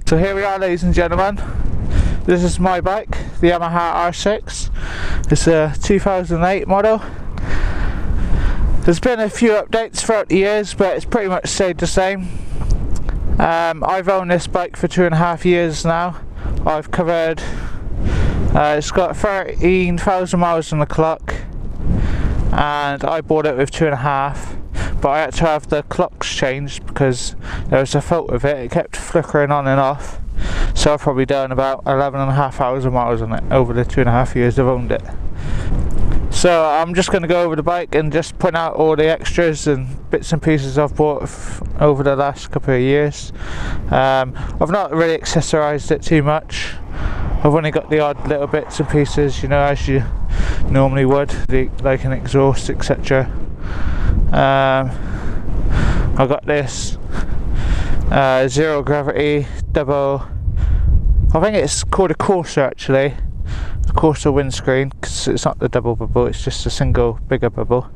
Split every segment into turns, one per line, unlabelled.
So here we are, ladies and gentlemen. This is my bike, the Yamaha R6. It's a 2008 model. There's been a few updates throughout the years, but it's pretty much stayed the same. I've owned this bike for 2.5 years now. I've covered, it's got 13,000 miles on the clock, and I bought it with 2.5. But I had to have the clocks changed because there was a fault with it. It kept flickering on and off. So I've probably done about 11,500 miles on it over the 2.5 years I've owned it. So I'm just going to go over the bike and just point out all the extras and bits and pieces I've bought over the last couple of years. I've not really accessorised it too much. I've only got the odd little bits and pieces, you know, as you normally would, like an exhaust, etc. I got this zero gravity double, I think it's called a Corsa actually, a Corsa windscreen, because it's not the double bubble, it's just a single bigger bubble.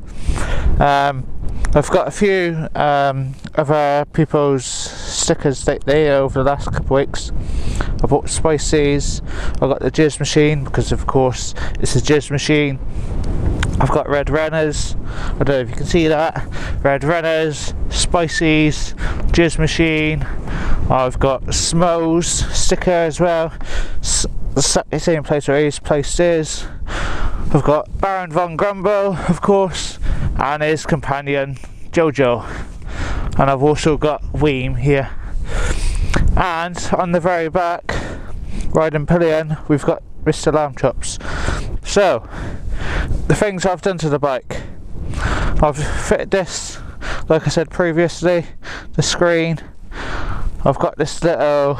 I've got a few other people's stickers lately over the last couple of weeks. I bought Spices, I got the jizz machine because of course it's a jizz machine. I've got red runners, I don't know if you can see that, red runners, Spices, jizz machine. I've got Smo's sticker as well, the same place where his place is. I've got Baron von Grumble, of course, and his companion Jojo, and I've also got Weem here. And on the very back, riding pillion, we've got Mr. Lamb Chops. So the things I've done to the bike, I've fitted this, like I said previously, the screen. I've got this little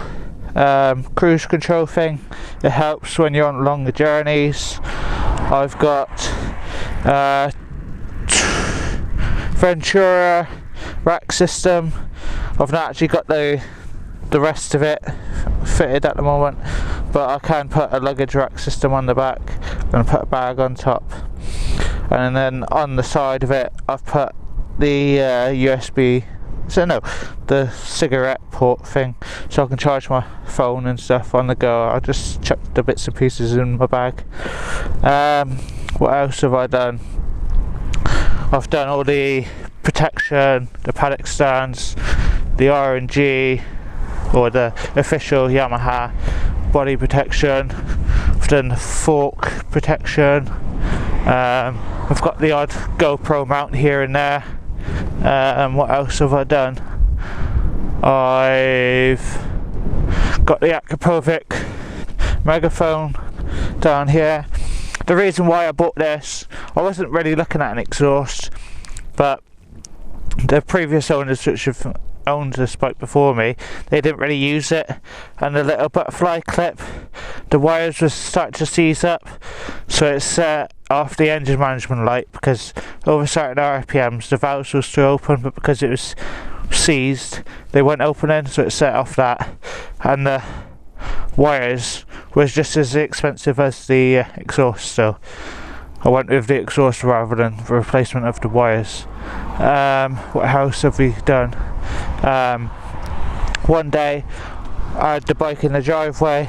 cruise control thing, it helps when you're on longer journeys. I've got Ventura rack system. I've not actually got the rest of it fitted at the moment, but I can put a luggage rack system on the back and put a bag on top, and then on the side of it I've put the USB, so no, the cigarette port thing, so I can charge my phone and stuff on the go. I just chuck the bits and pieces in my bag. What else have I done? I've done all the protection, the paddock stands, the R&G, or the official Yamaha body protection. I've done the fork protection. I've got the odd GoPro mount here and there. What else have I done? I've got the Akrapovic megaphone down here. The reason why I bought this, I wasn't really looking at an exhaust, but the previous owners which have owned this bike before me, they didn't really use it, and the little butterfly clip, the wires were starting to seize up, so it set off the engine management light, because over certain RPMs the valves were still open, but because it was seized they weren't opening, so it set off that. And the wires was just as expensive as the exhaust, so I went with the exhaust rather than the replacement of the wires. What else have we done? One day I had the bike in the driveway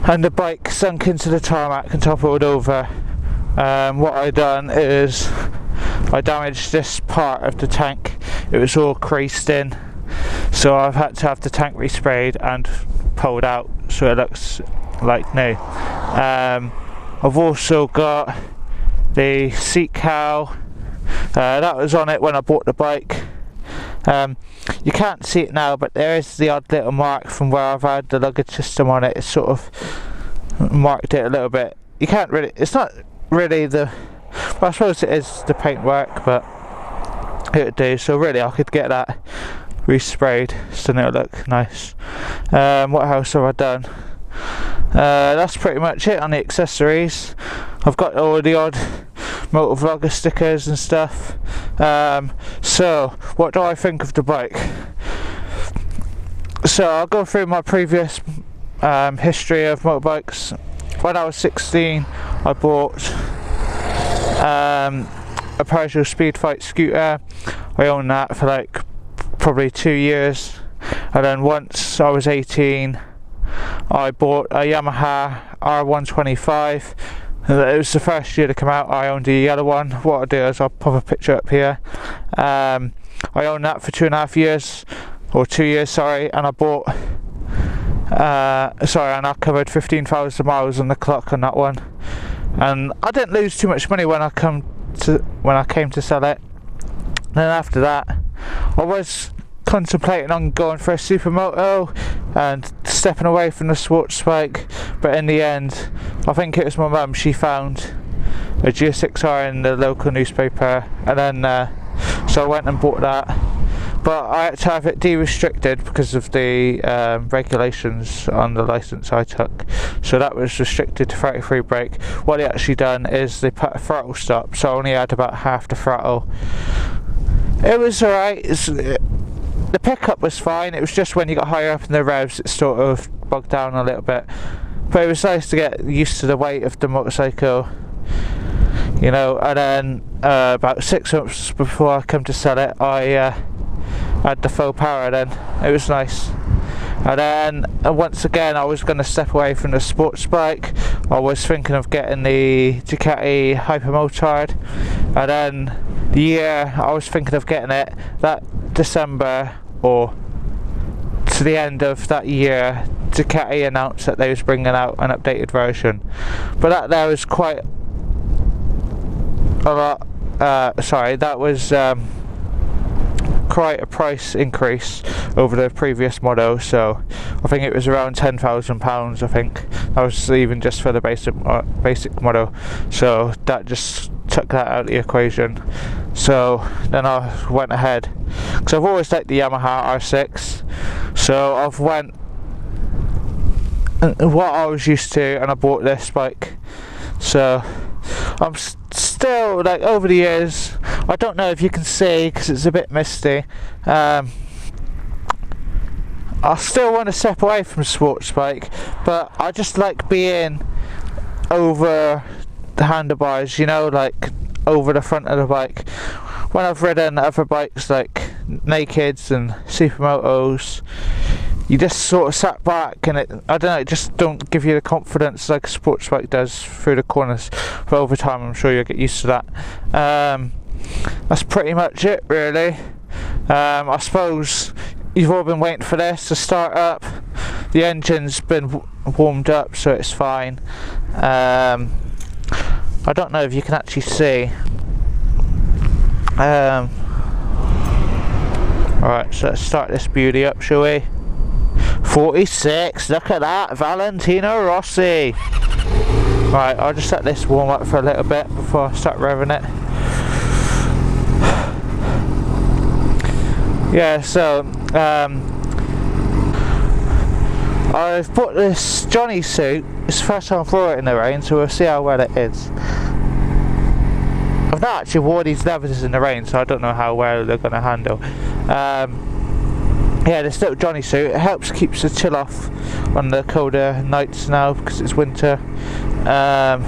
and the bike sunk into the tarmac and toppled over. What I done is I damaged this part of the tank. It was all creased in, so I've had to have the tank resprayed and pulled out so it looks like new. I've also got the seat cowl, that was on it when I bought the bike. You can't see it now, but there is the odd little mark from where I've had the luggage system on it. It's sort of marked it a little bit. You can't really, it's not really the, well, I suppose it is the paintwork, but it would do. So really I could get that resprayed so it'll look nice. What else have I done? That's pretty much it on the accessories. I've got all the odd motovlogger stickers and stuff. So what do I think of the bike? So I'll go through my previous history of motorbikes. When I was 16, I bought a Peugeot Speed Fight scooter. I owned that for like probably 2 years, and then once I was 18, I bought a Yamaha R125. It was the first year to come out. I owned a yellow one. What I'll do is I'll pop a picture up here. I owned that for 2.5 years, or 2 years, sorry, and I bought and I covered 15,000 miles on the clock on that one, and I didn't lose too much money when I came to sell it. Then after that, I was contemplating on going for a supermoto and stepping away from the sports bike, but in the end, I think it was my mum, she found a GS6R in the local newspaper, and then so I went and bought that. But I had to have it de-restricted because of the regulations on the licence I took. So that was restricted to 33 brake. What they actually done is they put a throttle stop, so I only had about half the throttle. It was alright. The pickup was fine. It was just when you got higher up in the revs, it sort of bogged down a little bit. But it was nice to get used to the weight of the motorcycle, you know. And then about 6 months before I come to sell it, I had the full power. Then it was nice. And then once again, I was going to step away from the sports bike. I was thinking of getting the Ducati Hypermotard, and then the year I was thinking of getting it, that December or to the end of that year, Ducati announced that they was bringing out an updated version. But that there was quite a lot. That was quite a price increase over the previous model. So I think it was around £10,000. I think that was even just for the basic model. So that just took that out of the equation. So then I went ahead, because I've always liked the Yamaha R6. So I've went what I was used to, and I bought this bike. So I'm still, like, over the years, I don't know if you can see because it's a bit misty, I still want to step away from sports bike, but I just like being over the handlebars, you know, like over the front of the bike. When I've ridden other bikes like Nakeds and Supermotos, you just sort of sat back, and I don't know, it just don't give you the confidence like a sports bike does through the corners. But over time, I'm sure you'll get used to that. That's pretty much it, really. I suppose you've all been waiting for this to start up. The engine's been warmed up, so it's fine. I don't know if you can actually see. Alright, so let's start this beauty up, shall we? 46, look at that, Valentino Rossi. Right, I'll just let this warm up for a little bit before I start revving it. Yeah, so I've bought this Johnny suit. It's the first time I've brought it in the rain, so we'll see how well it is. I've not actually worn these leathers in the rain, so I don't know how well they're going to handle. Yeah, this little Johnny suit, it helps keeps the chill off on the colder nights now because it's winter. I've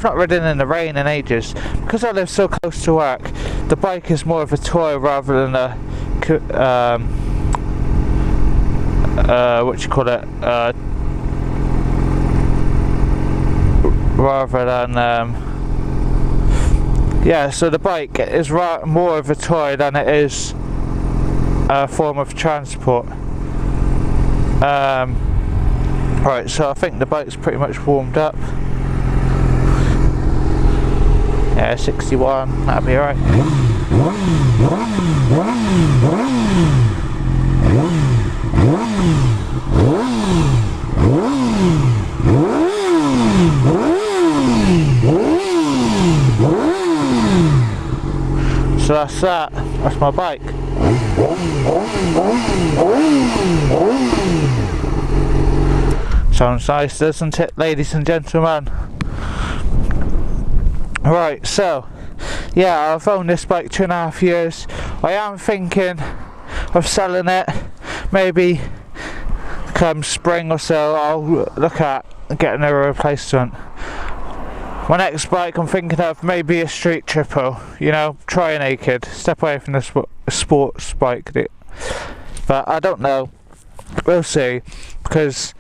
not ridden in the rain in ages. Because I live so close to work, the bike is more of a toy rather than a rather than yeah, so the bike is more of a toy than it is a form of transport. Right, so I think the bike's pretty much warmed up. Yeah, 61, that'll be alright. So that's that. That's my bike. Sounds nice, doesn't it, ladies and gentlemen? Right, so yeah, I've owned this bike 2.5 years. I am thinking of selling it, maybe come spring or so I'll look at getting a replacement. My next bike I'm thinking of maybe a street triple, you know, try a naked, step away from the sports bike, but I don't know, we'll see, because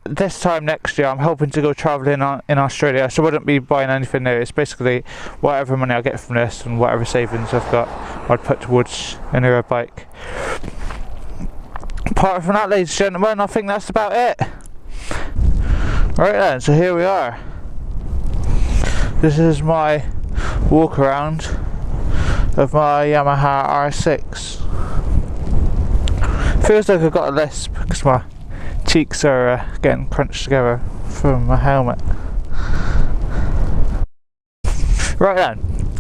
this time next year I'm hoping to go travelling in Australia, so I wouldn't be buying anything new. It's basically whatever money I get from this and whatever savings I've got I'd put towards a newer bike. Apart from that, ladies and gentlemen, I think that's about it. Right then, so here we are. This is my walk around of my Yamaha R6. Feels like I've got a lisp because my cheeks are getting crunched together from my helmet. Right then,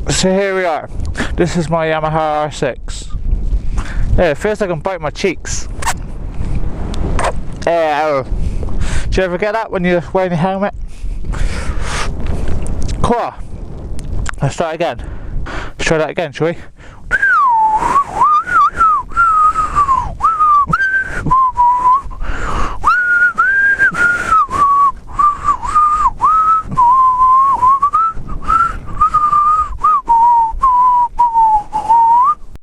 so here we are. This is my Yamaha R6. Yeah, it feels like I'm biting my cheeks. Yeah. Do you ever get that when you're wearing your helmet? Cool. Let's start again. Let's try that again, shall we?